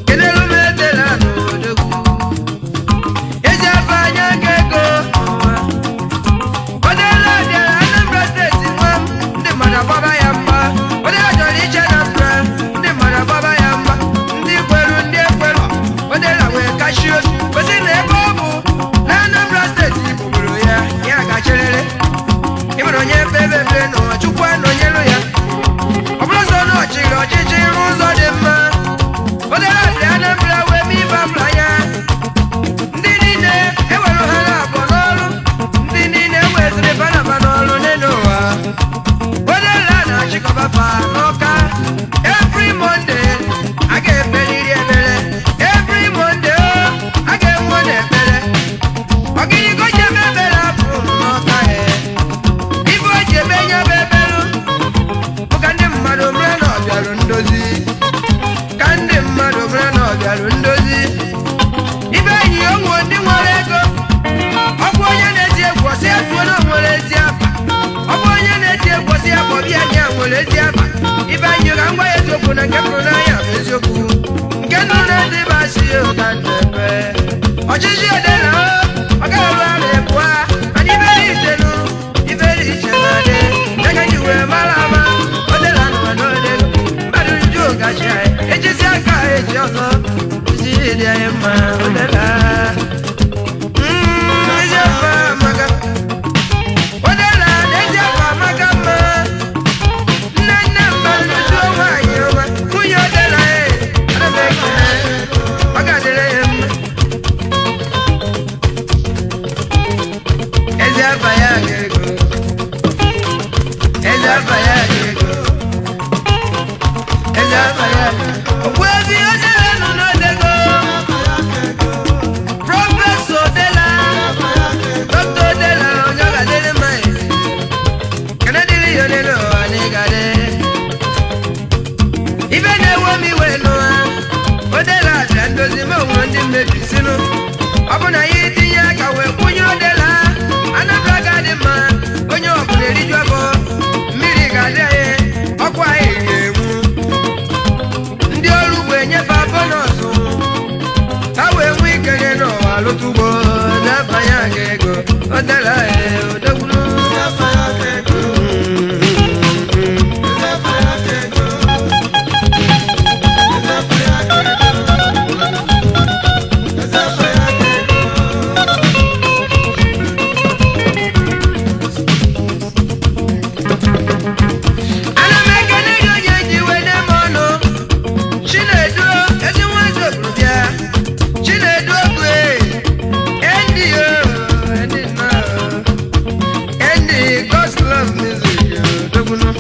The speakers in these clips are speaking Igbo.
Kenelo me delano kuna kepuna ya mezoku nkenu na dibasi okantepe ojiji odela akaba lepwa ani beri tenu iberi chenade daga juwe malama odela no adole badu juga chai ejisi aka ejoso jide ema odela ejofa maga odela ejofa maga ma nana balu juwa yoba kuyo odela adabeke magadele ema ejofa ya gego ejofa ya gego ejofa ya webi odela no dego professor dela doctor dela onyaga dele mai kanadili yonelo anigade ibene womi weno odela dandozi mo wondi mebisino abuna yidinya kawe kunyo dela anabraga de ma onyo obuleri jwabo mmiri gade okwa iyewu ndi olugwe nye babonoso awe wikene no alutubo na fayagego odela odogunu na fayagego na fayagego na fayagego ana mekene yoyeji wene mono chinedo ezinwezo brubia chinedo gwe endi yo endi na endi gospel music doguno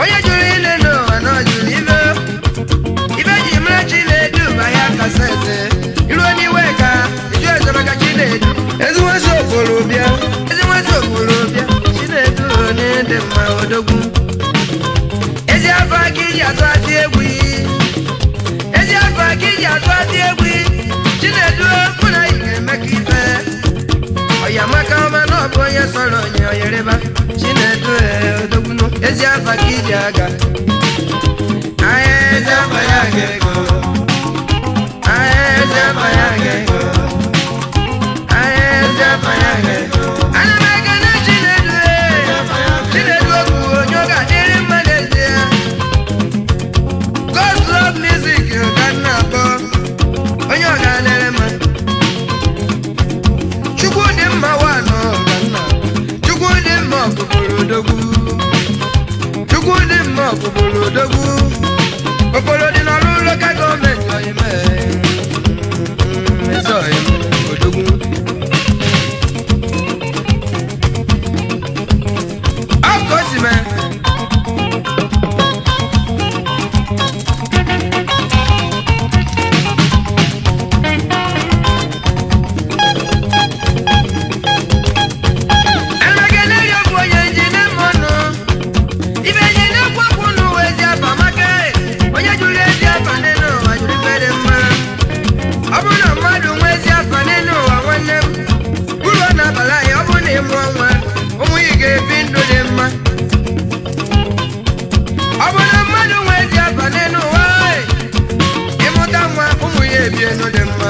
oye juri ile no ana juri ile ibe jimra chinedo baya kasete iru ni weka ijo ezabaka chinedo ezinwezo brubia chinedo ne de ma odogun ezi afaki yato ati egwi ezi afaki yato ati egwi chinedu kuna ike mekife oyamaka ọma n'ọbụ onye sọrọ onye oyereba chinedu odogwunu ezi afaki ji aga ahịa ezi afa ya ga-ego ahịa ezi afa ya ga-ego ahịa ezi afa ya ga-ego ana m ekene chinedu chinedu okwu onye ọ ga-adịrị mma n'ezie God's love music ka nna akpọ onye ọ ga-adịrị mma Chukwu dị mma wanọ ka nna Chukwu dị mma ọkpụkpụrụ odogwu Chukwu dị mma ọkpụkpụrụ odogwu okporo dị n'ọrụ local gọọmenti oyime ezoghị odogwu ọkọsime emegene yọbụ onye njide mmanụ ibe njide kwapụ n'ụwa ezi afa maka onye jụrụ ezi afa n'elu ụwa jụrụ ifere mma ọ bụrụ na mmadụ nwe ezi afa n'elu ụwa nwanne m uru ọ na-abala ya ọ bụrụ na ịmụọ nwa ụmụ ya ga-ebi ndụ dị mma ọ bụrụ na mmadụ nwe ezi afa n'elu ụwa ịmụta nwa ụmụ ya ebie ndụ dị mma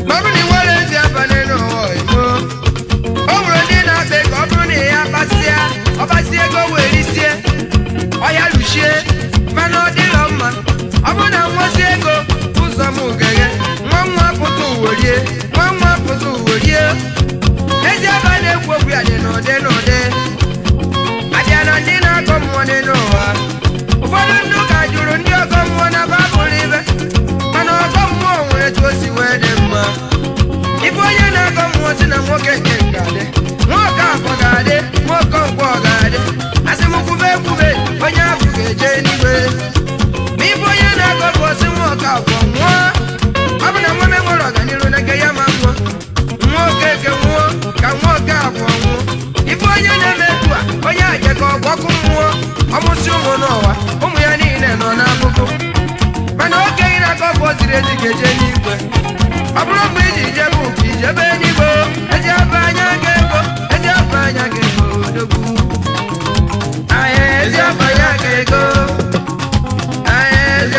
ma ọ bụrụ na ị nwere ezi afa n'elu ụwa igbo o nwere ndị na-akpa ego ọ bụrụ na ya kpasịa ọkpasịa ego were isie ọya luchie mana ọ dịrọ mma ọ bụrụ na nwosi ego ụzọ m ugeghe nwa pụta uwerie nwa pụta uwerie ezi aba na-ekwu okwu ya dị n'ụdị n'ụdị abịa na ndị na-akọ mmụọ dị n'ụwa ụfọdụ ndị ụka jụrụ ndị ọkọ mmụọ na babụrụ ibe mana ọkọ mmụọ nwere etu o si wee dị mma ibe onye na-akọ mmụọ si na nwoke nke ga-adị nwoke afọ ga-adị nwoke nkwọ ga-adị asị m kwube ekwube onye afọ ga-eje n'igwe ma ibe onye na-akọ bụ osi nwoke afọ nwụọ ọ bụ na nwame nwere ọganiru na nke ya ma nwụọ nwoke ke nwụọ ka nwoke afọ nwụọ ibe onye na-eme etu a onye aje ka ọgbọkụ mmụọ ọmụsị ụmụ n'ụwa ụmụ ya niile nọ n'akụkụ mana okenye na-akọ bụ o ziri ezi ga-eje n'igwe ọ bụrụ mgbe iji jebe ụka ijebe n'igbo eji afọ anya ga-ego eji afọ anya ga-ego odogwu ahịa ezi afọ ya ga-ego ahịa ezi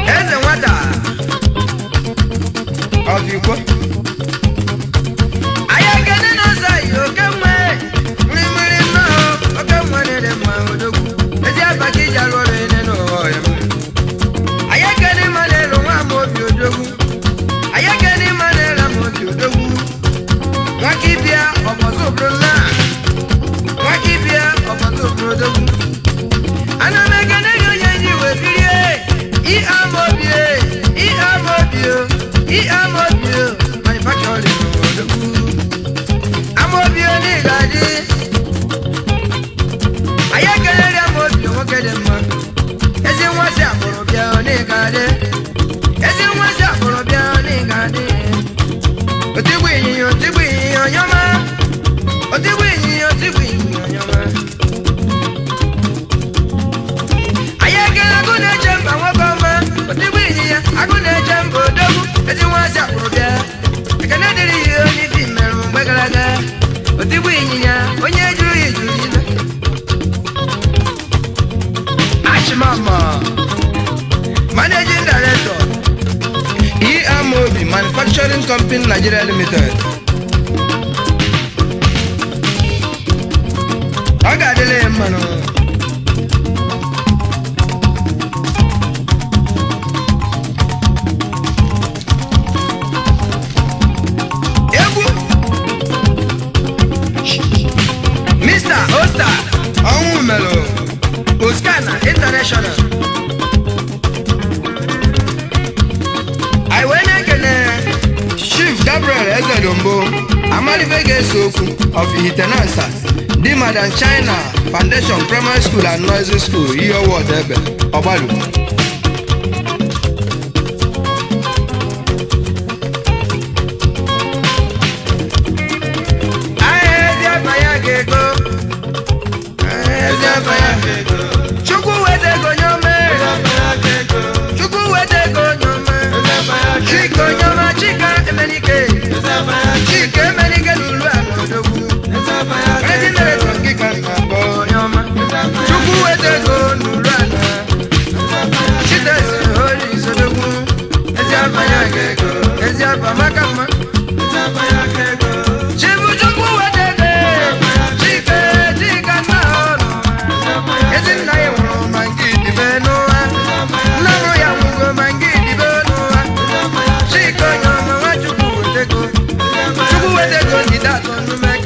Eze nwata Ikwo ayagene no sai okemwe mrimri no okemwe ne ma odogu ezi abaki jalo ne no oyem ayagene manelo wa mo bi odogu ayagene manela mo bi odogu wakibia obozo brona wakibia obozo brodogu ana megene yo yanyi we birie I amobie manufacturing odogu amobie ni gadi ayagene amobie wokedema ezi nwase akorobia ni gadi ezi nwase akorobia ni gadi otigwe nyoma otigwe nyoma ayagene gune chamba wokoma otigwe nyiya agune chamba odogu ezi nwase akorobia ekene diri yo ni bimeru mbegalaga otigwe nyiya onye juru ijuru ina Achimama Managing Director EMOB Manufacturing Company Nigeria Limited Agadele mano Ebu Mr. Oster Onwumelo Oskana International I went again Chief Gabriel Ezedombo Amalivege Soku of Itenansa Dimadan China Foundation Primary School and Noisy School Iyo Wadebe Obalu Chukwu wete go nyome Chiko nyoma chika emenike Chika emenike lulu akodogu Rezi mere tongi kankambo nyoma Chukwu wete go lulu ana Chita esi hori sodogu Ezi abaya kego Ezi abamakama Chibu chukwu wete go Chika na ono Ezi naye wuro mangidi benua Namo ya mungo mangidi benua Chiko nyoma wa chukwu wete go Chukwu wete go nida tonu me